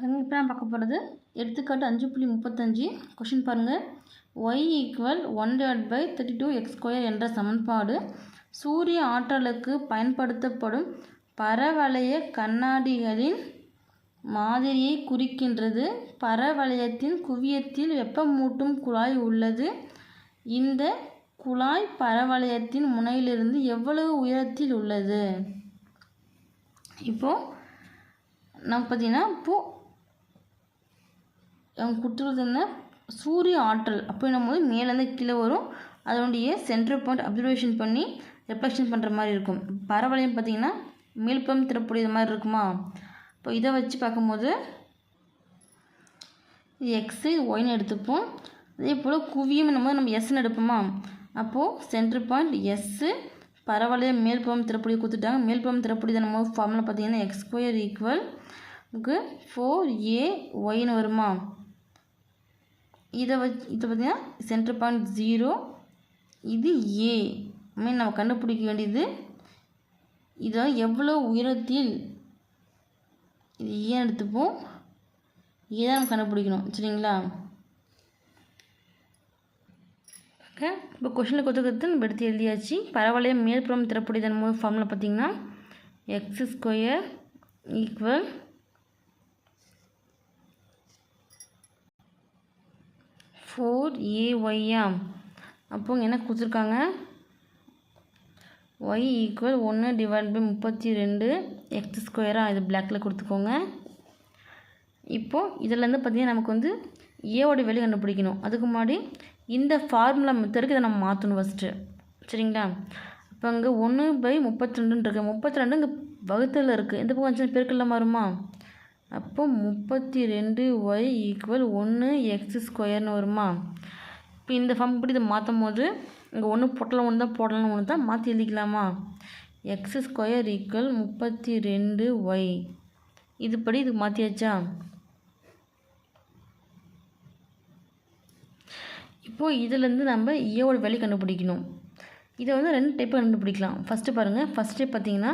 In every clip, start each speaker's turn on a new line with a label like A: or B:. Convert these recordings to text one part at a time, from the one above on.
A: இப்போ நான் பார்க்க போகிறது எடுத்துக்காட்டு 5.35 கொஷின் பாருங்கள். y = 1/32x² என்ற சமன்பாடு சூரிய ஆற்றலுக்கு பயன்படுத்தப்படும் பரவளைய கண்ணாடிகளின் மாதிரியை குறிக்கின்றது. பரவளையத்தின் குவியத்தில் வெப்பமூட்டும் குழாய் உள்ளது. இந்த குழாய் பரவளையத்தின் முனையிலிருந்து எவ்வளவு உயரத்தில் உள்ளது? இப்போது நம்ம பார்த்தீங்கன்னா அவங்க கொடுத்துருது என்ன, சூரிய ஆற்றல் அப்படின்னும் போது மேலேருந்து கீழே வரும். அதனுடைய சென்டர் பாயிண்ட் அப்சர்வேஷன் பண்ணி ரிஃப்ளெக்ஷன் பண்ணுற மாதிரி இருக்கும். பரவளையம் பார்த்திங்கன்னா மேல்புறம் திறப்புடைய மாதிரி இருக்குமா. இப்போ இதை வச்சு பார்க்கும்போது இது எக்ஸு ஒய்னு எடுத்துப்போம். அதே போல் குவியம் நம்ம எஸ்ன்னு எடுப்போமா. அப்போது சென்டர் பாயிண்ட் எஸ்ஸு, பரவளையம் மேல்புறம் திறப்புடைய கொடுத்துட்டாங்க. மேல்புறம் திறப்புடைய நம்ம ஃபார்முலா பார்த்திங்கன்னா x² = 4ay வருமா. இதை பார்த்திங்கன்னா சென்டர் பாயிண்ட் 0, இது ஏ நம்ம கண்டுபிடிக்க வேண்டியது. இதை எவ்வளோ உயரத்தில், இது ஏன் எடுத்துப்போம், ஏதான் நம்ம கண்டுபிடிக்கணும். சரிங்களா. ஓகே, இப்போ கொஷனில் கொடுத்துக்கிறது நம்ம எடுத்து எழுதியாச்சு. பரவளையம் மேல்புறம் திறப்புடையதன் போது ஃபார்முலா பார்த்திங்கன்னா x² = 4ay. அப்போ என்ன கொடுத்துருக்காங்க, y = 1/32x². இது பிளாக்கில் கொடுத்துக்கோங்க. இப்போது இதிலேருந்து பார்த்திங்கன்னா நமக்கு ஏவோட வேல்யூ கண்டுபிடிக்கணும். அதுக்கு முன்னாடி இந்த ஃபார்முலா மெத்தடுக்கு இதை நம்ம மாற்றணும் ஃபஸ்ட்டு. சரிங்களா. இப்போ அங்கே 1/32 இருக்குது. 32 இங்கே வகுத்தில் இருக்குது. இந்த பக்கம் வச்சு பெருக்கல்ல மாறுமா. அப்போ 32y = 1x² வருமா. இப்போ இந்த ஃபார்ம் இப்படி இதை மாற்றும் போது இங்கே ஒன்று போட்டலாம், ஒன்று தான் போடலாம், ஒன்று தான் மாற்றி எழுதிக்கலாமா. x² = 32y. இதுபடி இதுக்கு மாற்றியாச்சா. இப்போது இதிலேருந்து நம்ம ஏவோட வேல்யூ கண்டுபிடிக்கணும். இதை 2 டைப்பாக கண்டுபிடிக்கலாம். ஃபஸ்ட்டு பாருங்கள், ஃபஸ்ட்டே பார்த்தீங்கன்னா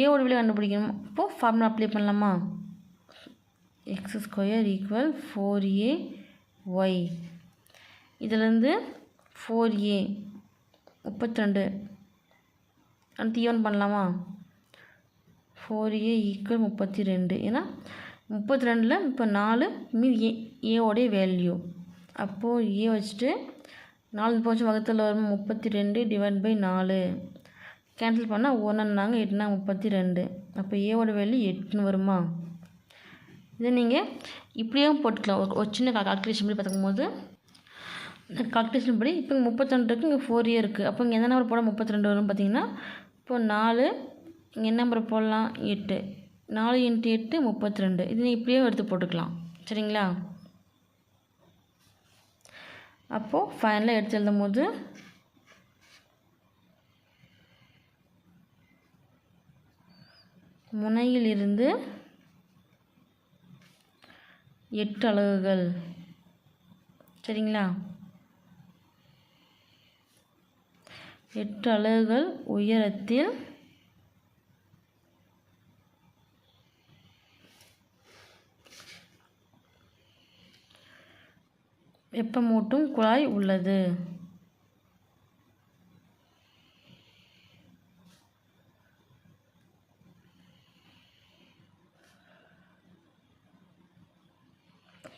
A: ஏவோட வேல்யூ கண்டுபிடிக்கணும். இப்போது ஃபார்முலா அப்ளை பண்ணலாமா. x² = 4ay. இதிலேருந்து 4a 32 அடுத்து ஈவன் பண்ணலாமா. 4a = 32. ஏன்னா 32ல் இப்போ 4 மீதி ஏவோடைய வேல்யூ. அப்போது ஏ வச்சுட்டு 4 போச்சு வகுத்தில் வரும் 32/4 கேன்சல் பண்ணால் 1 8 32. அப்போ ஏவோட வேல்யூ 8 வருமா. இதை நீங்கள் இப்படியும் போட்டுக்கலாம். ஒரு சின்ன கால்குலேஷன் படி பார்க்கும்போது கால்குலேஷன் படி இப்போ 32 இருக்குது, இங்கே 4a இருக்குது. அப்போ இங்கே எந்த நம்பர் போட 32 வரும் பார்த்தீங்கன்னா, இப்போ 4 இங்கே என்ன நம்பர் போடலாம் 8, 4 × 8 32. இது நீங்கள் இப்படியே எடுத்து போட்டுக்கலாம். சரிங்களா. அப்போது ஃபைனலாக எடுத்து எழுதும் போது முனையிலிருந்து 8 அலகுகள். சரிங்களா. 8 அலகுகள் உயரத்தில் வெப்பமூட்டும் குழாய் உள்ளது.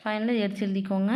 A: ஃபைனலாக எடுத்து எழுதிக்கோங்க.